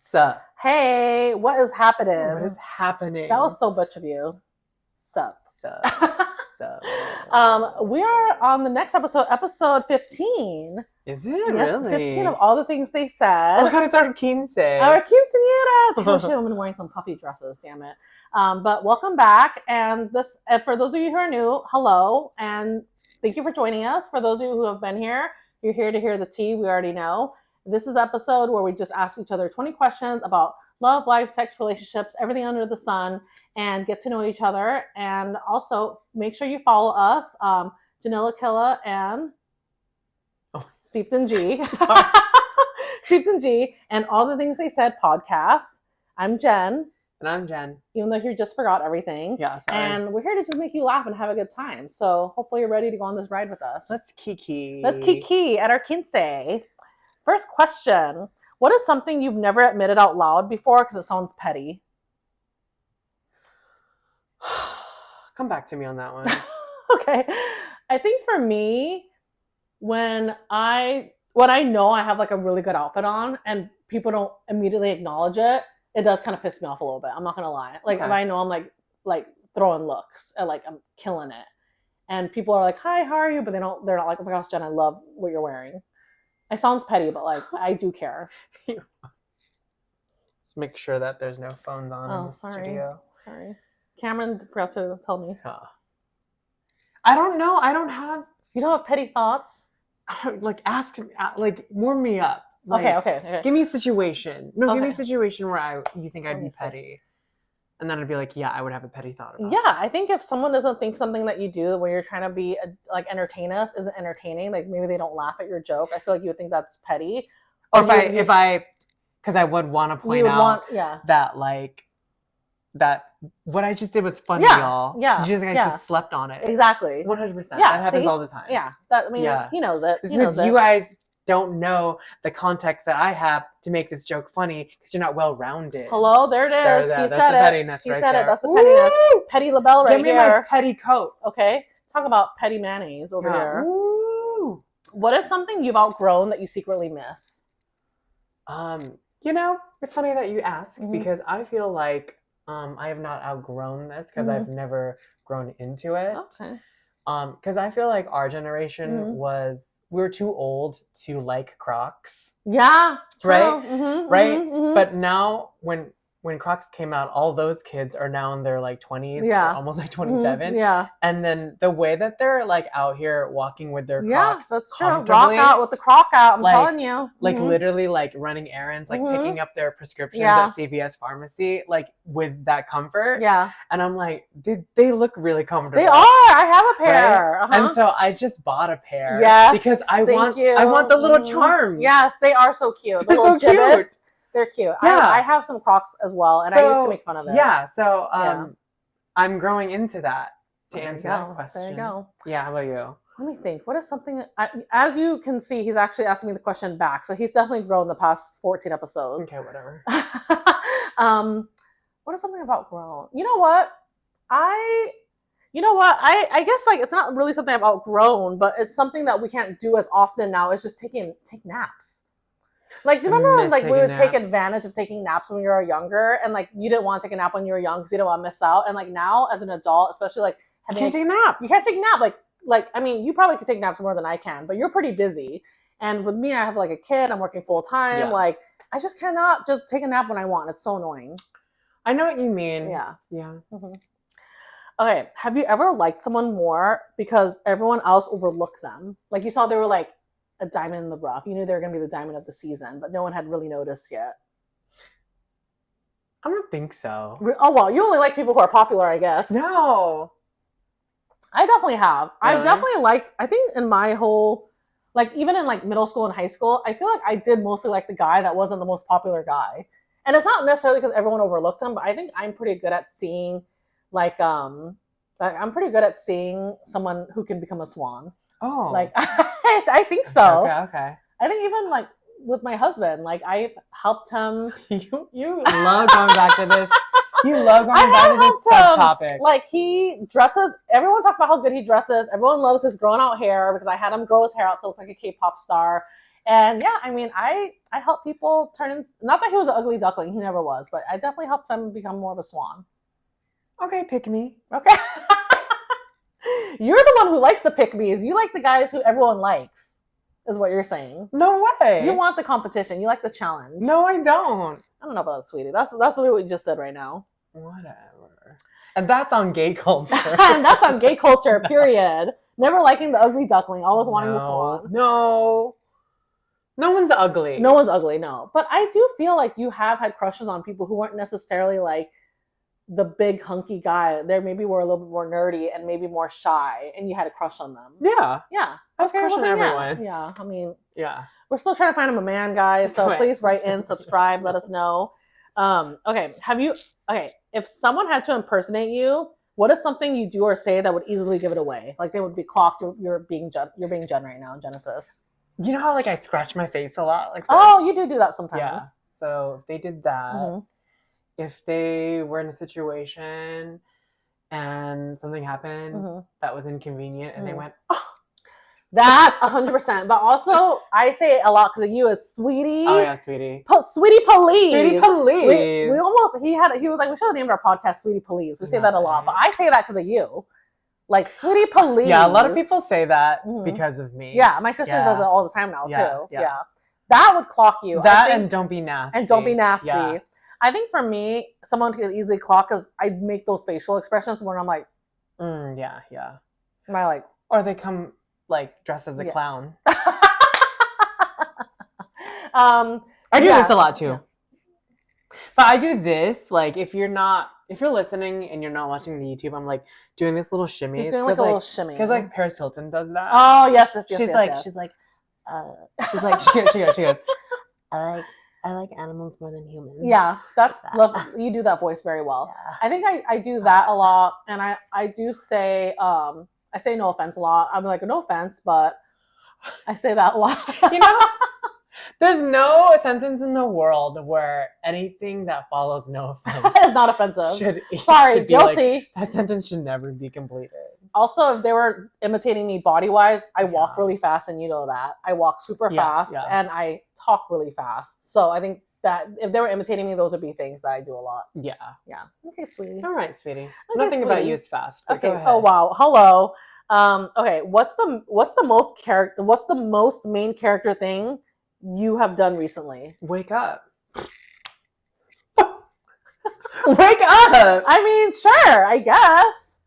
Sup? Hey, what is happening? What is happening? That was so butch of you. Sup? Sup? Sup? We are on the next episode 15. Is it Yes, really? 15 of all the things they said. Oh my god, it's our quince. Our quinceañera. Damn, I should have been wearing some puffy dresses, damn it. But welcome back. And for those of you who are new, hello. And thank you for joining us. For those of you who have been here, you're here to hear the tea. We already know. This is an episode where we just ask each other 20 questions about love, life, sex, relationships, everything under the sun, and get to know each other. And also make sure you follow us, Janilla Killa and Steeped in G. Steeped in G, and all the things they said podcast. I'm Jen. And I'm Jen. Even though you just forgot everything. Yeah, sorry. And we're here to just make you laugh and have a good time. So hopefully you're ready to go on this ride with us. Let's kiki. Let's kiki at our quince. First question. What is something you've never admitted out loud before because it sounds petty? Come back to me on that one. Okay. I think for me, when I know I have like a really good outfit on and people don't immediately acknowledge it, it does kind of piss me off a little bit. I'm not gonna lie. Like if I know I'm like throwing looks and like I'm killing it, and people are like, "Hi, how are you?" But they're not like, "Oh my gosh, Jen, I love what you're wearing." It sounds petty, but like I do care. Just make sure that there's no phones on in the studio. Sorry. Cameron forgot to tell me. I don't know. I don't have. You don't have petty thoughts? Like ask me. Like warm me up. Like, okay. Give me a situation. No, give me a situation where you think I'd be petty. And then I'd be like, yeah, I would have a petty thought about it. Yeah, I think if someone doesn't think something that you do when you're trying to be like entertain us isn't entertaining, like maybe they don't laugh at your joke, I feel like you would think that's petty. Or because I would want to point out that like that what I just did was funny, y'all. Yeah, you just just slept on it. Exactly. 100%. That happens all the time. Yeah, he knows it. It's because you guys don't know the context that I have to make this joke funny because you're not well-rounded. Hello, there it is. He said it. He said it. That's the pettiness. Petty LaBelle right here. Give me my petty coat. Okay. Talk about petty mayonnaise over here. Ooh. What is something you've outgrown that you secretly miss? It's funny that you ask because I feel like I have not outgrown this because I've never grown into it. Okay. Because I feel like our generation we were too old to like Crocs. Yeah, true. Right? Right? But now when Crocs came out, all those kids are now in their like 20s, or almost like 27. Yeah. And then the way that they're like out here walking with their Crocs, that's true. Rock out with the Croc out, I'm telling you. Like literally like running errands, like picking up their prescriptions at CVS pharmacy, like with that comfort. Yeah. And I'm like, they look really comfortable. They are. I have a pair. Right? And so I just bought a pair. Yes. Because I want the little charms. Yes, they are so cute. They're so cute. They're cute. Yeah. I have some Crocs as well, and I used to make fun of it. Yeah, so I'm growing into that to answer that question. There you go. Yeah, how about you? Let me think. What is something... as you can see, he's actually asking me the question back, so he's definitely grown the past 14 episodes. Okay, whatever. What is something about grown? You know what? I guess like it's not really something I've outgrown, but it's something that we can't do as often now. It's just take naps. Like, do you remember when like we would take advantage of taking naps when you were younger, and like you didn't want to take a nap when you were young because you didn't want to miss out, and like now as an adult, especially like you can't take a nap. You can't take a nap. Like I mean, you probably could take naps more than I can, but you're pretty busy. And with me, I have like a kid. I'm working full time. Yeah. Like I just cannot just take a nap when I want. It's so annoying. I know what you mean. Yeah. Yeah. Mm-hmm. Okay. Have you ever liked someone more because everyone else overlooked them? Like you saw they were like a diamond in the rough. You knew they were going to be the diamond of the season, but no one had really noticed yet. I don't think so. Oh, well, you only like people who are popular, I guess. No. I definitely have. Really? I've definitely liked, I think in my whole, like even in like middle school and high school, I feel like I did mostly like the guy that wasn't the most popular guy. And it's not necessarily because everyone overlooked him, but I think I'm pretty good at seeing I'm pretty good at seeing someone who can become a swan. Oh. Like, I think so. Okay. I think even like with my husband, like I've helped him. You love going back to this. You love going back to this subtopic. Like he dresses, everyone talks about how good he dresses. Everyone loves his grown out hair because I had him grow his hair out to look like a K-pop star. And yeah, I mean, I help people turn in, not that he was an ugly duckling, he never was, but I definitely helped him become more of a swan. Okay, pick me. Okay. You're the one who likes the pick-me's. You like the guys who everyone likes, is what you're saying. No way. You want the competition. You like the challenge. No, I don't. I don't know about that, sweetie. That's literally what you just said right now. Whatever. And that's on gay culture. And that's on gay culture, period. Never liking the ugly duckling, always wanting the swan. No. No one's ugly. No one's ugly, no. But I do feel like you have had crushes on people who weren't necessarily like the big hunky guy. They maybe were a little bit more nerdy and maybe more shy, and you had a crush on them. Yeah. Yeah. I have a crush on everyone. Yeah. I mean, yeah. We're still trying to find him a man, guys. So please write in, subscribe, let us know. Okay. If someone had to impersonate you, what is something you do or say that would easily give it away? Like they would be clocked. You're being Jen right now, Genesis. You know how like I scratch my face a lot, like this? Oh, you do that sometimes. Yeah. So if they did that, if they were in a situation and something happened that was inconvenient, and they went, oh. That 100%. But also, I say it a lot because of you as sweetie. Oh yeah, sweetie. Sweetie police. Sweetie police. We almost he was like, we should have named our podcast Sweetie Police. We say that a lot, but I say that because of you. Like Sweetie Police. Yeah, a lot of people say that because of me. Yeah, my sister does it all the time now too. Yeah. That would clock you. That and don't be nasty. And don't be nasty. Yeah. I think for me, someone could easily clock because I make those facial expressions where I'm like, yeah. Am I like, or they come like dressed as a clown. I do this a lot too. Yeah. But I do this, like if you're listening and you're not watching the YouTube, I'm like doing this little shimmy. He's doing like a little shimmy. Because like Paris Hilton does that. Oh yes. She's like, she goes, I like animals more than humans. Yeah, that's love. You do that voice very well. Yeah. I think I do that a lot, and I do say I say no offense a lot. I'm like, no offense, but I say that a lot. You know, there's no sentence in the world where anything that follows no offense is not offensive. Sorry, guilty. Like, that sentence should never be completed. Also, if they were imitating me body-wise, I walk really fast, and you know that. I walk super fast, and I talk really fast. So I think that if they were imitating me, those would be things that I do a lot. Yeah. Okay, sweetie. All right, sweetie. Okay, nothing about you is fast. Okay. Oh wow. Hello. Okay. What's the most main character thing you have done recently? Wake up. Wake up. I mean, sure. I guess.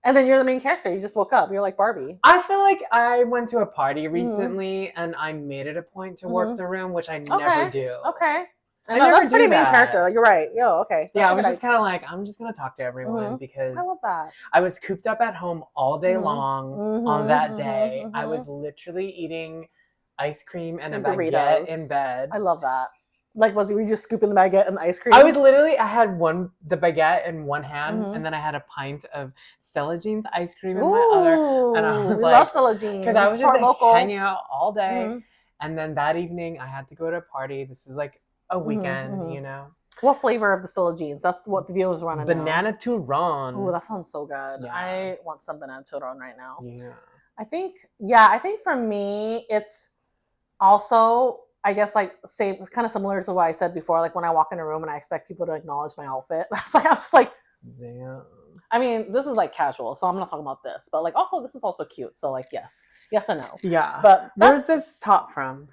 And then you're the main character. You just woke up. You're like Barbie. I feel like I went to a party recently and I made it a point to work the room, which I never do. Okay. That's pretty main character. You're right. Okay. Yeah, I was just kind of like, I'm just going to talk to everyone because I love that. I was cooped up at home all day long on that day. I was literally eating ice cream and a baguette in bed. I love that. Like, were you just scooping the baguette and the ice cream? I had the baguette in one hand, and then I had a pint of Stella Jean's ice cream in my other. And I was like, love Stella Jean's. Because I was just hanging out all day. And then that evening, I had to go to a party. This was like a weekend, you know. What flavor of the Stella Jean's? That's what the viewers are running Banana Turon. Oh, that sounds so good. Yeah. I want some banana Turon right now. Yeah. I think for me, it's also... I guess like same, it's kind of similar to what I said before. Like when I walk in a room and I expect people to acknowledge my outfit, I'm just like, damn. I mean, this is like casual, so I'm not talking about this. But like, also, this is also cute. So like, yes and no. Yeah. But where's this top from?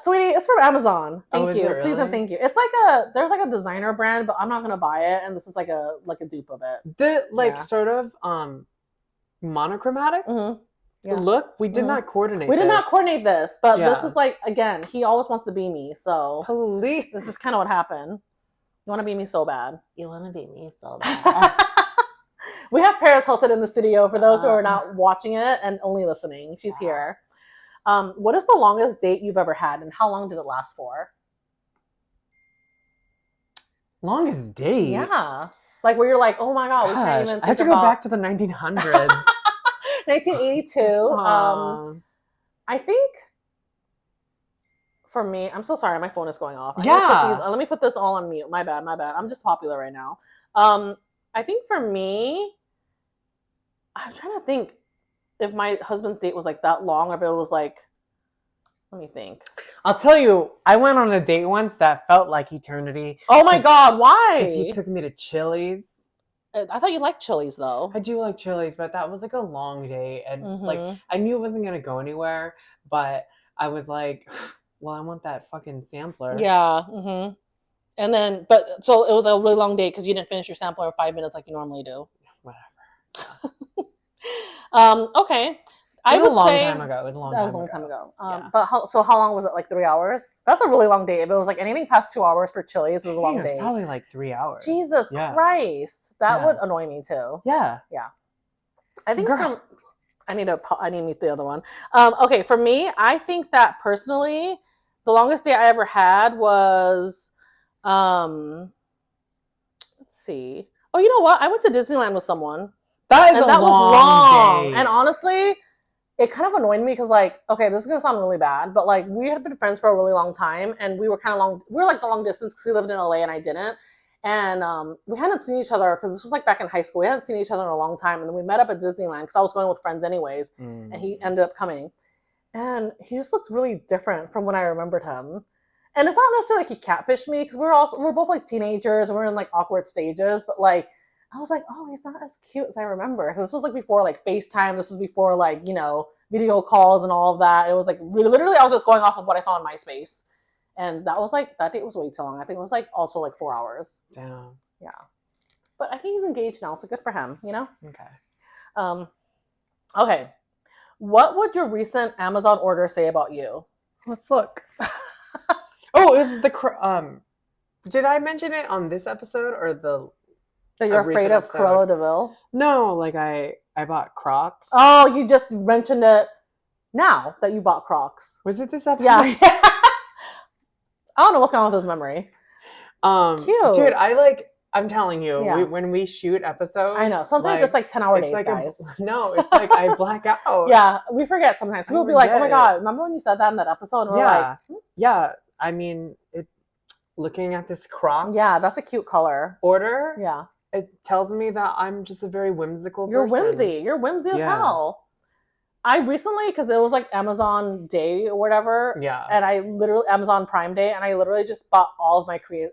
Sweetie, it's from Amazon. Thank you, really? Please and thank you. It's like there's like a designer brand, but I'm not gonna buy it. And this is like a dupe of it. The sort of monochromatic. Yeah. Look, we did not coordinate this, but this is like, again, he always wants to be me, so please. This is kind of what happened. You want to be me so bad. You want to be me so bad. We have Paris Hilton in the studio for those who are not watching it and only listening. She's here. What is the longest date you've ever had, and how long did it last for? Longest date? Yeah. Like where you're like, oh my God, we can't even think I have to go back to the 1900s. 1982. I think for me, I'm so sorry, my phone is going off. Let me put this all on mute. My bad. I'm just popular right now. I think for me, I'm trying to think if my husband's date was like that long or if it was like Let me think. I'll tell you, I went on a date once that felt like eternity. Oh my God, why? Because he took me to Chili's. I thought you liked Chili's though. I do like Chili's, but that was like a long date. And like, I knew it wasn't going to go anywhere, but I was like, well, I want that fucking sampler. Yeah. Mm-hmm. And then, but so it was a really long date because you didn't finish your sampler in 5 minutes like you normally do. Whatever. Okay. It was a long time ago. It was a long time ago. But how long was it? Like 3 hours? That's a really long date. If it was like anything past 2 hours for Chili's, it was a long date. Probably like 3 hours. Jesus Christ, that would annoy me too. Yeah. I think I need to meet the other one. Okay, for me, I think that personally, the longest date I ever had was, let's see. Oh, you know what? I went to Disneyland with someone. That was long date. And honestly, it kind of annoyed me because, like, okay, this is gonna sound really bad, but like we had been friends for a really long time, and we were like the long distance because he lived in LA and I didn't, and we hadn't seen each other because this was like back in high school. We hadn't seen each other in a long time, and then we met up at Disneyland because I was going with friends anyways, and he ended up coming, and he just looked really different from when I remembered him. And it's not necessarily like he catfished me because we're both like teenagers and we're in like awkward stages, but like I was like, oh, he's not as cute as I remember. This was like before like FaceTime. This was before like, you know, video calls and all of that. It was like literally I was just going off of what I saw on MySpace. And that date was way too long. I think it was like also like 4 hours. Damn. Yeah. But I think he's engaged now, so good for him, you know? Okay. Okay. What would your recent Amazon order say about you? Let's look. Oh, is the did I mention it on this episode or the that you're afraid of Cruella de Vil? No, like I bought Crocs. Oh, you just mentioned it now that you bought Crocs. Was it this episode? Yeah. I don't know what's going on with his memory. Cute. Dude, I'm telling you, when we shoot episodes. I know. Sometimes it's like 10-hour days, like guys. No, it's like I black out. Yeah, we forget sometimes. People will be like, oh my God, remember when you said that in that episode? And we're like, yeah. I mean, looking at this Croc. Yeah, that's a cute color. Order. Yeah. It tells me that I'm just a very whimsical person. You're whimsy as hell. I recently, because it was like Amazon Day or whatever. Yeah. And I literally, Amazon Prime Day, and I literally just bought all of my Korean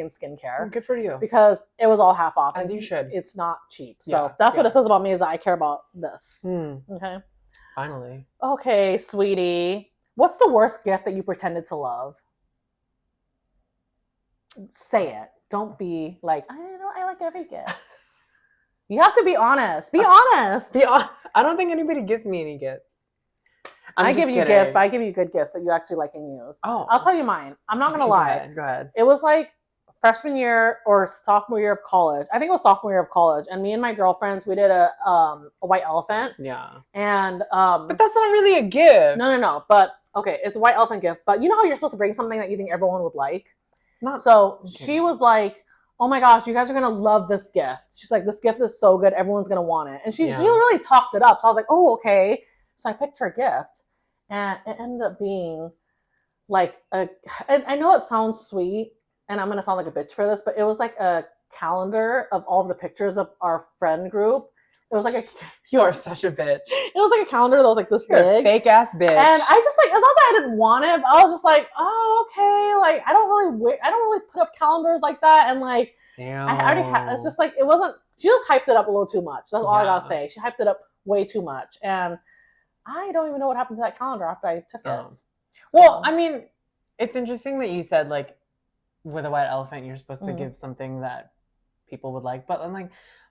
skincare. Good for you. Because it was all half off. As you should. It's not cheap. So that's what it says about me, is that I care about this. Okay. Finally. Okay, sweetie. What's the worst gift that you pretended to love? Say it. Don't be like, I like every gift. You have to be honest. Be honest. I don't think anybody gives me any gifts. I give you gifts, but I give you good gifts that you actually like and use. Oh. I'll tell you mine. I'm not going to lie. Go ahead. It was like freshman year or sophomore year of college. I think it was sophomore year of college. And me and my girlfriends, we did a white elephant. Yeah. And but that's not really a gift. No. But okay, it's a white elephant gift. But you know how you're supposed to bring something that you think everyone would like? She was like, oh my gosh, you guys are going to love this gift. She's like, this gift is so good. Everyone's going to want it. And she really talked it up. So I was like, oh, okay. So I picked her gift. And it ended up being like I know it sounds sweet, and I'm going to sound like a bitch for this, but it was like a calendar of all of the pictures of our friend group. It was like you are such a bitch. It was like a calendar that was like this big. Fake ass bitch. And I just like, it's not that I didn't want it, but I was just like, oh, okay. Like, I don't really put up calendars like that. And like, damn. I already had, it's just like, it wasn't, she just hyped it up a little too much. That's all I gotta say. She hyped it up way too much. And I don't even know what happened to that calendar after I took it. Well, I mean, it's interesting that you said like with a white elephant, you're supposed to give something that people would like, but I'm like,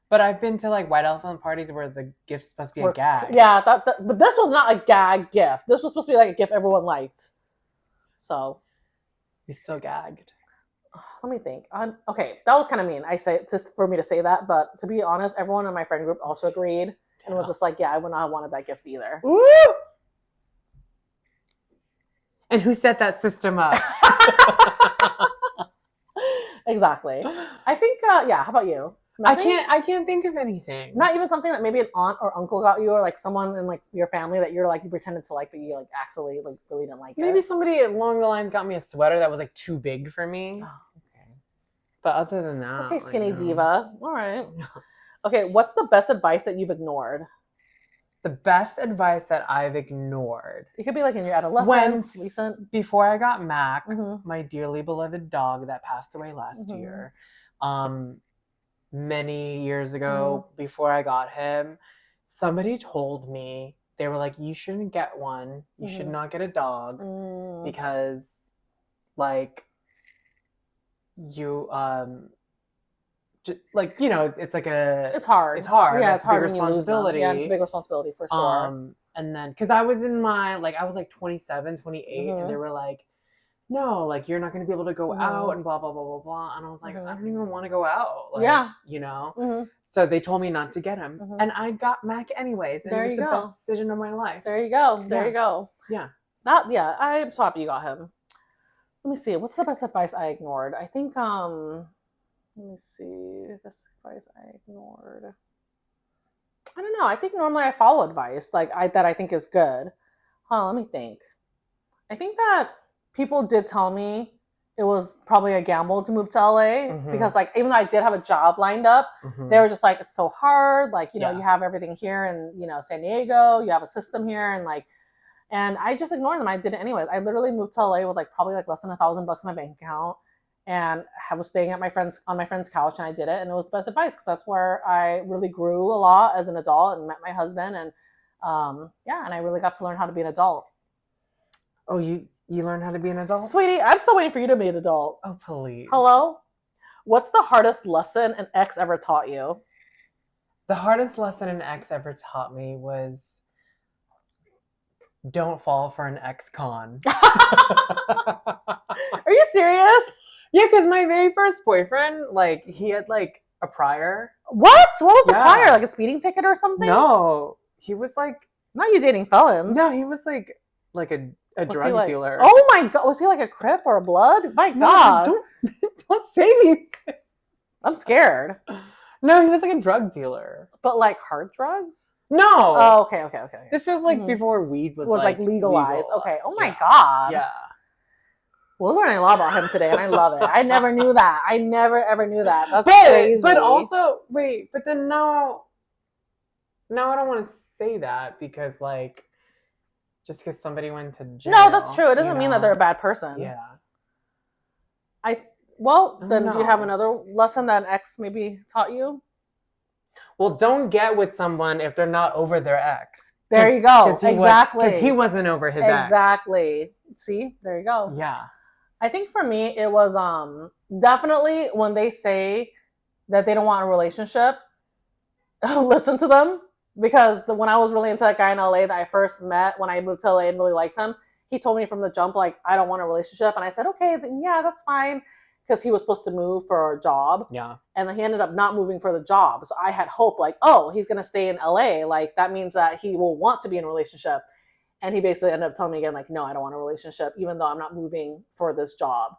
but I've been to like white elephant parties where the gift's supposed to be a gag. Yeah, but this was not a gag gift. This was supposed to be like a gift everyone liked. So, you still gagged. Let me think. Okay, that was kind of mean. I say just for me to say that, but to be honest, everyone in my friend group also agreed and was just like, "Yeah, I would not have wanted that gift either." Woo! And who set that system up? Exactly. I think. Yeah. How about you? Nothing? I can't think of anything. Not even something that maybe an aunt or uncle got you, or like someone in like your family that you're like you pretended to like, but you like actually like really didn't like. Maybe somebody along the lines got me a sweater that was like too big for me. Oh, okay. But other than that, okay, skinny diva. All right. Okay, what's the best advice that you've ignored? The best advice that I've ignored. It could be like in your adolescence, recent. Before I got Mac, Mm-hmm. my dearly beloved dog that passed away last Mm-hmm. year, many years ago, before I got him, somebody told me, they were like, you shouldn't get one. You should not get a dog because, like, you, like, you know, it's like it's hard. It's hard. Yeah, Like, it's hard big when you lose them. responsibility. Yeah, it's a big responsibility for sure. And then, because I was in my, like, I was like 27, 28, and they were like, no, like, you're not going to be able to go out and blah, blah, blah, blah, blah. And I was like, I don't even want to go out. Like, yeah. You know? So they told me not to get him. And I got Mac anyways. And it was the best decision of my life. There you go. There you go. Yeah. I'm so happy you got him. Let me see. What's the best advice I ignored? I think, let me see. Best advice I ignored. I don't know. I think normally I follow advice that I think is good. Let me think. I think that people did tell me it was probably a gamble to move to LA because, like, even though I did have a job lined up, they were just like, it's so hard. Like, you know, you have everything here in, you know, San Diego, you have a system here, and I just ignored them. I did it anyways. I literally moved to LA with probably less than $1,000 in my bank account, and I was staying at on my friend's couch, and I did it, and it was the best advice because that's where I really grew a lot as an adult and met my husband, and and I really got to learn how to be an adult. Oh, you learned how to be an adult? Sweetie, I'm still waiting for you to be an adult. Oh, please. Hello? What's the hardest lesson an ex ever taught you? The hardest lesson an ex ever taught me was don't fall for an ex-con. Are you serious? Yeah, because my very first boyfriend, like, he had, like, a prior. What? What was the prior? Like a speeding ticket or something? No. He was, like... Not you dating felons. No, he was, like a drug dealer. Oh, my God. Was he, like, a Crip or a Blood? My God. Don't say these things. I'm scared. No, he was, like, a drug dealer. But, like, hard drugs? No. Oh, okay. This was, like, before weed was like, legalized. Okay. Oh, my God. Yeah. We're learning a lot about him today, and I love it. I never knew that. I never, ever knew that. That's crazy. But also, wait, but then now I don't want to say that because, like, just because somebody went to jail. No, that's true. It doesn't mean that they're a bad person. Yeah. Then do you have another lesson that an ex maybe taught you? Well, don't get with someone if they're not over their ex. There you go. Exactly. Because he wasn't over his ex. Exactly. See? There you go. Yeah. I think for me, it was definitely when they say that they don't want a relationship, listen to them. Because when I was really into that guy in LA that I first met when I moved to LA and really liked him, he told me from the jump, like, I don't want a relationship. And I said, okay, then yeah, that's fine. Because he was supposed to move for a job. Yeah. And then he ended up not moving for the job. So I had hope, like, oh, he's going to stay in LA. Like, that means that he will want to be in a relationship. And he basically ended up telling me again, like, no, I don't want a relationship, even though I'm not moving for this job.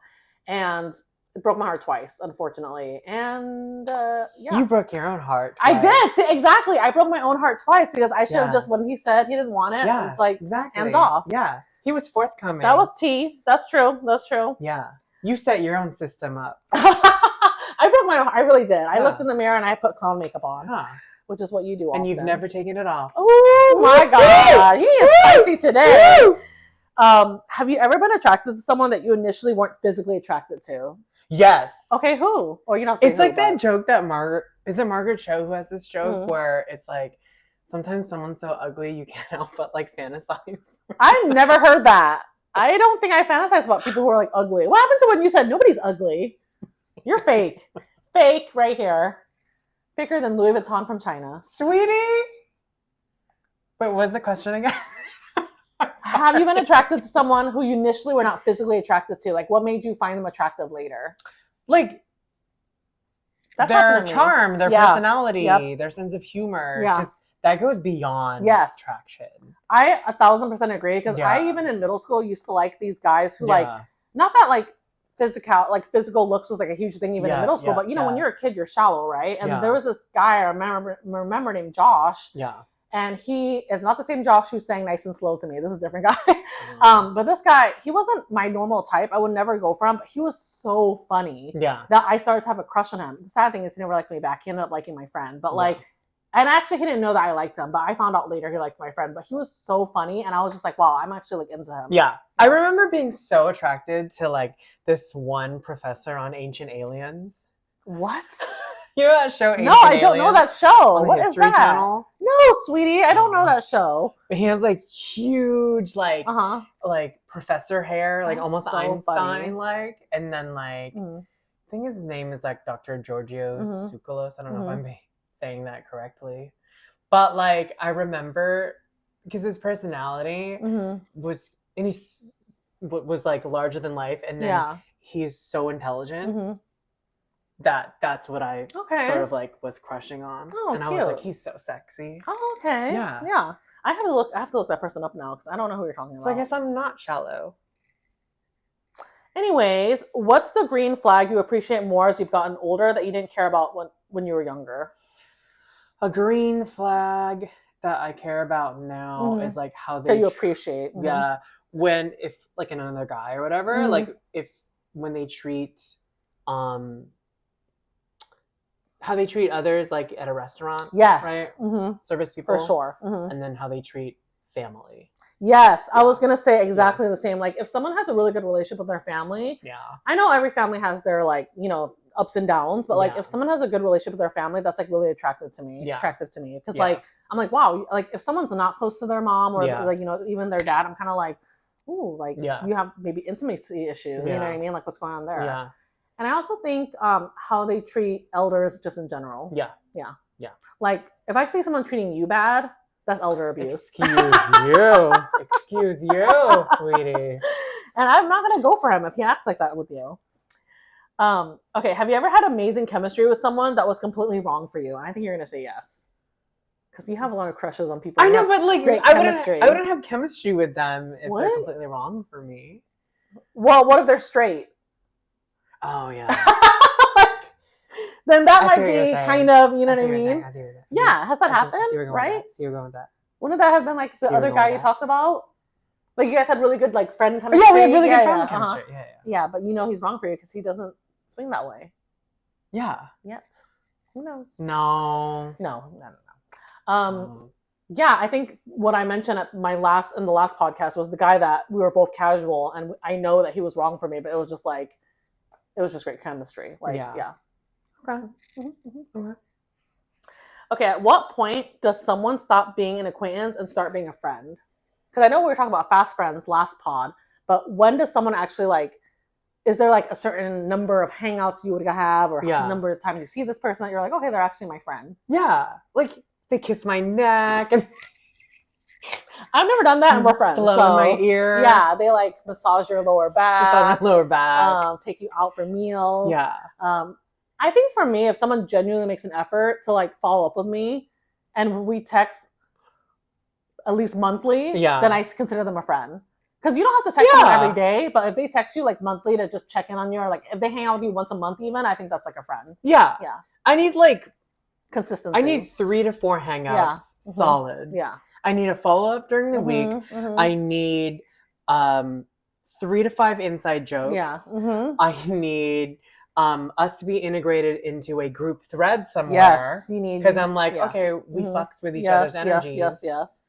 And it broke my heart twice, unfortunately. And You broke your own heart twice. I did. See, exactly. I broke my own heart twice because I should have just, when he said he didn't want it, it's like, hands off. Yeah. He was forthcoming. That was tea. That's true. Yeah. You set your own system up. I really did. I looked in the mirror and I put clown makeup on. Which is what you do often. And you've never taken it off. Oh my God. He is spicy today. Have you ever been attracted to someone that you initially weren't physically attracted to? Yes. Okay, who? Or you're not saying it's like that joke that Margaret Cho who has this joke where it's like, sometimes someone's so ugly you can't help but like fantasize. I've never heard that. I don't think I fantasize about people who are like ugly. What happened to when you said nobody's ugly? You're fake. Fake right here. Faker than Louis Vuitton from China. Sweetie! Wait, what was the question again? Have you been attracted to someone who you initially were not physically attracted to? Like, what made you find them attractive later? Like, their charm, their personality, their sense of humor. Yeah. That goes beyond attraction. I 1,000% agree, because I even in middle school used to like these guys who like, not that like physical looks was like a huge thing even in middle school, but you know, when you're a kid, you're shallow, right? And there was this guy I remember named Josh. Yeah. And it's not the same Josh who sang Nice and Slow to me. This is a different guy. But this guy, he wasn't my normal type. I would never go for him, but he was so funny that I started to have a crush on him. The sad thing is he never liked me back. He ended up liking my friend. But like, And actually, he didn't know that I liked him, but I found out later he liked my friend. But he was so funny, and I was just like, wow, I'm actually like into him. Yeah. I remember being so attracted to like this one professor on Ancient Aliens. What? You know that show? No, I don't know that show. On the What is History that? Channel? No, sweetie, I don't know that show. He has like huge, like, Uh-huh. like professor hair, like That's almost so Einstein, like, and then like, Mm-hmm. I think his name is like Dr. Giorgio Mhm. Tsoukalos. I don't know if Mhm. I'm saying that correctly, but like I remember because his personality Mhm. was, and he was like larger than life, and then Yeah. he's so intelligent. Mhm. That's what I Okay. sort of like was crushing on. Oh, and I was like, cute. he's so sexy. Oh, okay. Yeah. Yeah. I have to look that person up now because I don't know who you're talking So I about. guess I'm not shallow. Anyways, what's the green flag you appreciate more as you've gotten older that you didn't care about when you were younger? A green flag that I care about now Mhm. is like how That they you appreciate. Mhm. yeah, when, if like another guy or whatever, Mhm. like if when they treat how they treat others, like at a restaurant. Yes. Right. Mhm. Service people For sure. Mhm. and then how they treat family. Yes, I Yeah. was gonna say exactly the same. Like, if someone has a really good relationship with their family, Yeah. I know every family has their like, ups and downs, but like Yeah. if someone has a good relationship with their family, that's like really attractive to me. Yeah. Because Yeah. like I'm like, wow, like if someone's not close to their mom or Yeah. like even their dad, I'm kind of like, ooh, like Yeah. you have maybe intimacy issues. You know what I Yeah. mean? Like what's going on there? Yeah. And I also think how they treat elders just in general. Yeah. Yeah. Yeah. Like if I see someone treating you bad, that's elder abuse. Excuse you. Excuse you, sweetie. And I'm not gonna go for him if he acts like that with you. Okay, have you ever had amazing chemistry with someone that was completely wrong for you? And I think you're gonna say yes. Because you have a lot of crushes on people. I know, but like great I chemistry. wouldn't have chemistry with them if What? they're completely wrong for me. Well, what if they're straight? Oh yeah. Then that I might see what you're be saying. kind of, you know I what see I what you're saying. mean? I see what you're saying. Yeah, has that I see where happened? you're going with Right? that. See where you're going with that. Wouldn't that have been like the See where other you're going guy with you that. talked about? Like you guys had really good like friend chemistry. Yeah, we had really good friend chemistry. Yeah, Yeah, but he's wrong for you because he doesn't swing that way. Yeah. Yet. Who knows? No. Yeah, I think what I mentioned in the last podcast was the guy that we were both casual, and I know that he was wrong for me, but it was just great chemistry. Like, yeah. Okay. Okay. Okay. At what point does someone stop being an acquaintance and start being a friend? Because I know we were talking about fast friends last pod, but when does someone actually like? Is there like a certain number of hangouts you would have, or number of times you see this person that you're like, okay, they're actually my friend? Yeah, like they kiss my neck and I've never done that, and we're friends. Blow in my ear. Yeah, they like massage your lower back. Take you out for meals. Yeah. I think for me, if someone genuinely makes an effort to like follow up with me, and we text at least monthly, then I consider them a friend. Because you don't have to text them every day, but if they text you like monthly to just check in on you, or like if they hang out with you once a month even, I think that's like a friend. Yeah. Yeah. I need like consistency. I need 3 to 4 hangouts solid. Yeah. I need a follow-up during the week. I need 3 to 5 inside jokes. Yeah. I need us to be integrated into a group thread somewhere. Yes, you need, because I'm like, okay, we fucks with each other's energy. Yes.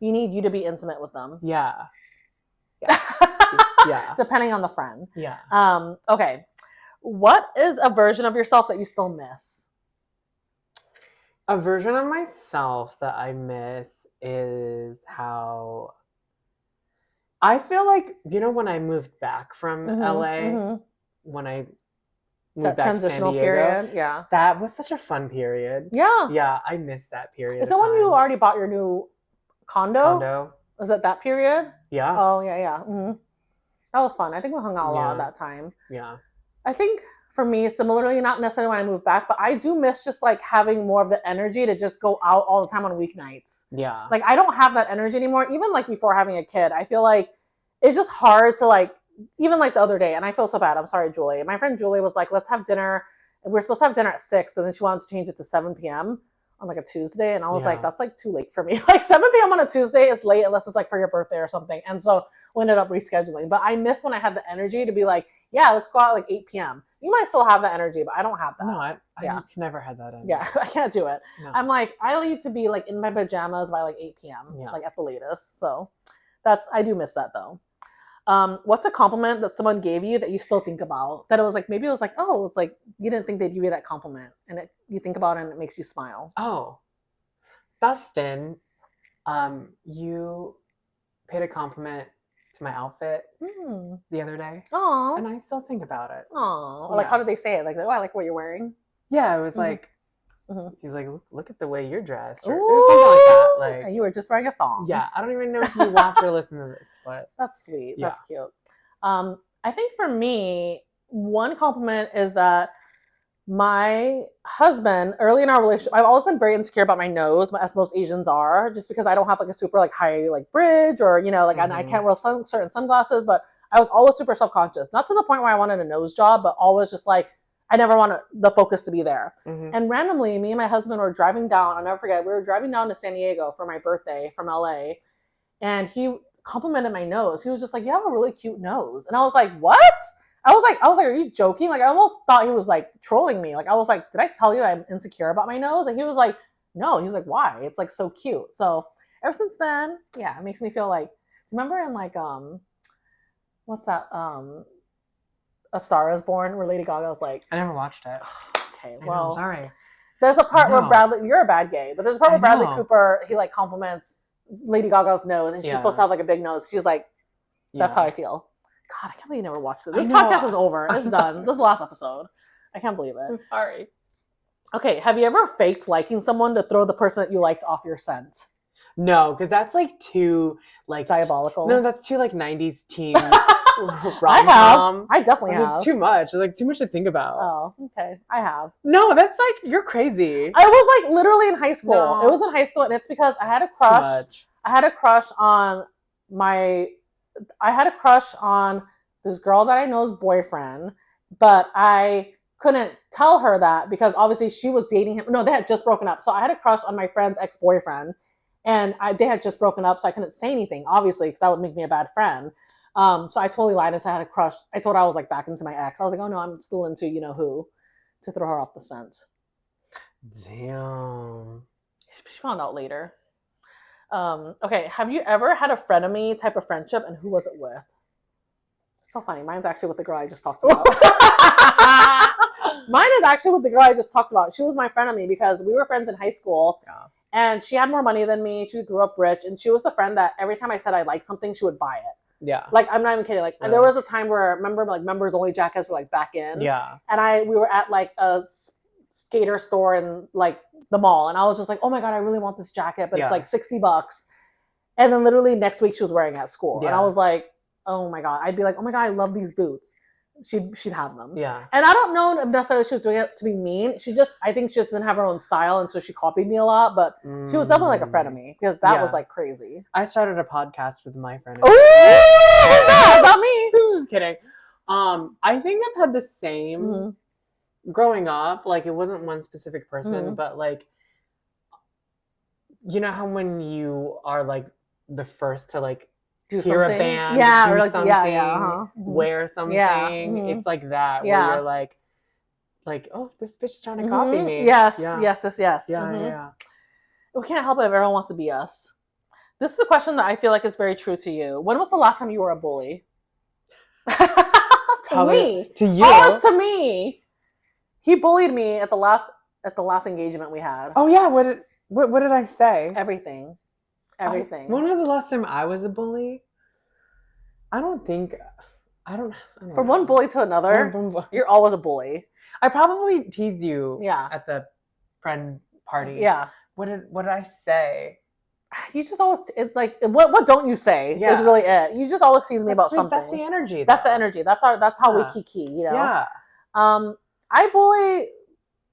You need you to be intimate with them. Yeah. Depending on the friend. Yeah. Okay. What is a version of yourself that you still miss? A version of myself that I miss is how I feel like, when I moved back from LA, when I moved back to San Diego, period, that was such a fun period. Yeah. Yeah, I miss that period. Is it when you already bought your new condo? Was it that period? Yeah. Oh, yeah. Mm-hmm. That was fun. I think we hung out a lot at that time. Yeah. I think for me, similarly, not necessarily when I moved back, but I do miss just like having more of the energy to just go out all the time on weeknights. Yeah. Like I don't have that energy anymore. Even like before having a kid, I feel like it's just hard to like, even like the other day, and I feel so bad. I'm sorry, Julie. My friend Julie was like, let's have dinner. And we were supposed to have dinner at 6, but then she wanted to change it to 7 p.m. on like a Tuesday, and I was like, that's like too late for me. Like 7 p.m. on a Tuesday is late unless it's like for your birthday or something. And so we ended up rescheduling. But I miss when I had the energy to be like, yeah, let's go out like 8 p.m. You might still have that energy, but I don't have that. No, I never had that energy. Yeah, I can't do it. No. I'm like, I need to be like in my pajamas by like 8 p.m. Like at the latest. So I do miss that though. What's a compliment that someone gave you that you still think about? That it was like, maybe it was like, oh, it's like you didn't think they'd give you that compliment, and you think about it and it makes you smile. Oh, Dustin, you paid a compliment to my outfit the other day. Oh, and I still think about it. Oh, like how did they say it? Like, oh, I like what you're wearing. Yeah, it was like. He's like, look at the way you're dressed, or something like that. Like, and you were just wearing a thong. Yeah, I don't even know if you watch or listen to this, but that's sweet. Yeah. That's cute. I think for me, one compliment is that my husband, early in our relationship, I've always been very insecure about my nose, as most Asians are, just because I don't have like a super like high like bridge, or like I can't wear certain sunglasses, but I was always super self-conscious. Not to the point where I wanted a nose job, but always just like I never want the focus to be there. And randomly, me and my husband were driving down. I'll never forget. We were driving down to San Diego for my birthday from LA, and he complimented my nose. He was just like, "You have a really cute nose," and I was like, "What?" I was like, "Are you joking?" Like I almost thought he was like trolling me. Like I was like, "Did I tell you I'm insecure about my nose?" And he was like, "No." He was like, "Why? It's like so cute." So ever since then, yeah, it makes me feel like. Do you remember in like what's that A Star Is Born, where Lady Gaga was like, I never watched it. Okay, well, I'm sorry. There's a part where you're a bad gay, but there's a part where Bradley Cooper, he like compliments Lady Gaga's nose, and she's supposed to have like a big nose. She's like, that's how I feel. God, I can't believe you never watched it. This podcast is over. It's done. This is the last episode. I can't believe it. I'm sorry. Okay, have you ever faked liking someone to throw the person that you liked off your scent? No, because that's like too like diabolical. No, that's too like 90s teen. I have. I definitely have. It's too much. Like too much to think about. Oh, okay. I have. No, that's like you're crazy. I was like literally in high school. No. It was in high school, and it's because I had a crush. I had a crush on this girl that I know's boyfriend, but I couldn't tell her that because obviously she was dating him. No, they had just broken up. So I had a crush on my friend's ex-boyfriend, and they had just broken up, so I couldn't say anything, obviously, because that would make me a bad friend. So I totally lied and said I had a crush. I told her I was like back into my ex. I was like, oh no, I'm still into you know who, to throw her off the scent. Damn. She found out later. Okay, have you ever had a frenemy type of friendship, and who was it with? It's so funny. Mine's actually with the girl I just talked about. Mine is actually with the girl I just talked about. She was my frenemy because we were friends in high school. Yeah. And she had more money than me. She grew up rich, and she was the friend that every time I said I liked something, she would buy it. Yeah. Like, I'm not even kidding. Like, there was a time where, remember, like, members only jackets were, like, back in. Yeah. And we were at, like, a skater store in, like, the mall. And I was just like, oh, my God, I really want this jacket. But it's, like, $60. And then literally next week she was wearing it at school. Yeah. And I was like, oh, my God. I'd be like, oh, my God, I love these boots. She'd have them. Yeah. And I don't know if necessarily she was doing it to be mean. I think she just didn't have her own style. And so she copied me a lot. But she was definitely like a friend of me because that was like crazy. I started a podcast with my friend. Oh, about me. I'm just kidding. I think I've had the same growing up. Like it wasn't one specific person, but like, you know how when you are like the first to like, hear something. A band, do or like, something, wear something. Yeah. It's like that where you're like, oh, this bitch is trying to copy me. Yes. Yeah, yeah. We can't help it if everyone wants to be us. This is a question that I feel like is very true to you. When was the last time you were a bully? To me. To you. Always to me. He bullied me at the last engagement we had. Oh yeah. What did I say? Everything. When was the last time I was a bully? I don't From one bully to another, you're always a bully. I probably teased you at the friend party. Yeah. What did I say? You just always, it's like, what don't you say is really it. You just always tease me about something. That's the energy. That's the energy. That's how we kiki, you know? Yeah. I bully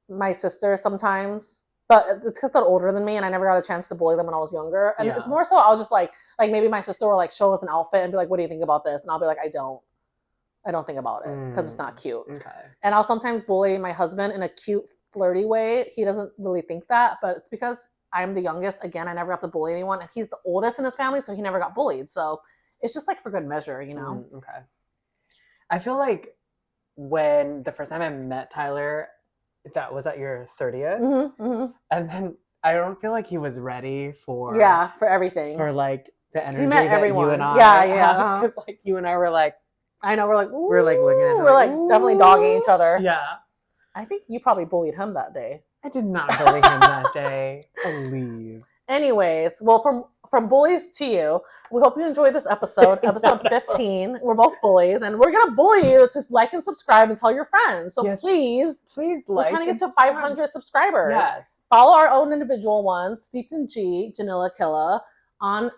my sister sometimes. But it's because they're older than me, and I never got a chance to bully them when I was younger. And it's more so I'll just like maybe my sister will like show us an outfit and be like, "What do you think about this?" And I'll be like, "I don't think about it because it's not cute." Okay. And I'll sometimes bully my husband in a cute, flirty way, he doesn't really think that, but it's because I'm the youngest. Again, I never got to bully anyone, and he's the oldest in his family, so he never got bullied. So it's just like for good measure, you know? Okay. I feel like when the first time I met Tyler, that was at your 30th. And then I don't feel like he was ready for everything. For like the energy He met that everyone. you and I Because like you and I were like, I know, we're like, we're like looking at each other. We're like definitely dogging each other. Yeah. I think you probably bullied him that day. I did not bully him that day. Please. Anyways, well, from bullies to you, we hope you enjoyed this episode, episode 15. We're both bullies, and we're gonna bully you to like and subscribe and tell your friends. So please, we're trying to get to 500 subscribers. Yes. Follow our own individual ones, Steeped in G, Janilla Killa, on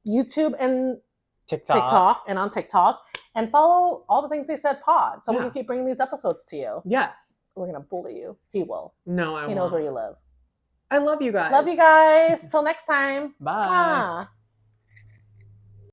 YouTube and TikTok, and on TikTok, and follow all the things they said pod, so we can keep bringing these episodes to you. Yes. We're gonna bully you. He will. No, I won't. He knows where you live. I love you guys. Love you guys. Till next time. Bye.